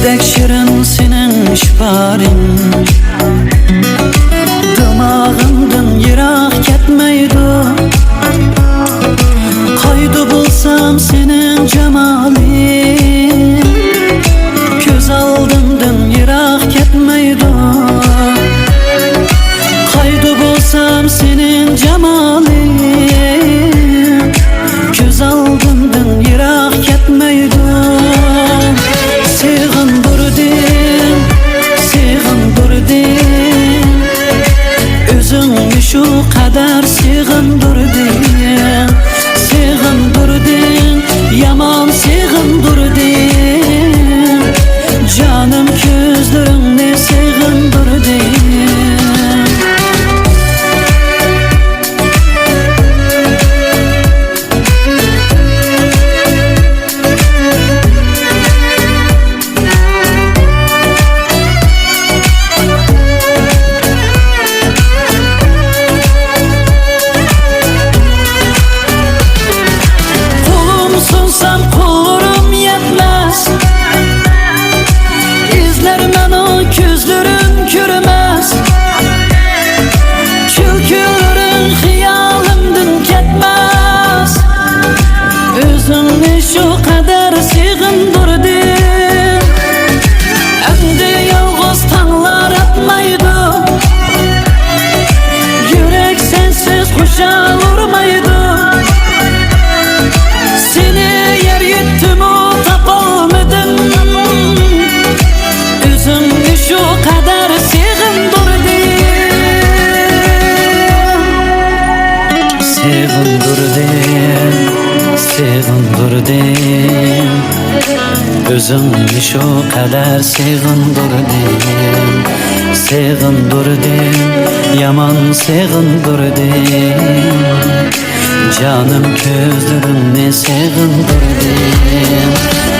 Güldek şirin senin şifarin, dımağımdan yirak ketmeydi. Kaydı bulsam senin cemalin, göz aldımdan yirak ketmeydi. Kaydı bulsam senin cemalin, göz aldımdan yirak ketmeydi. Özüngni şu kadar sig'indurding, sig'indurding, yaman sig'indurding, canım ko'zlaringni sig'indurding. Şu kadar sig'indurding, endi yolg'iz tonglar atmaydi. Yürek sensiz qushal urmaydi. Seni yer yutdim-u topolmadim, o'zimni shu kadar sig'indurding, sig'indurding, sig'indurding, o'zimni shu kadar sig'indurding, sig'indurding, yaman sig'indurding, canım ko'zlarimni sig'indurding.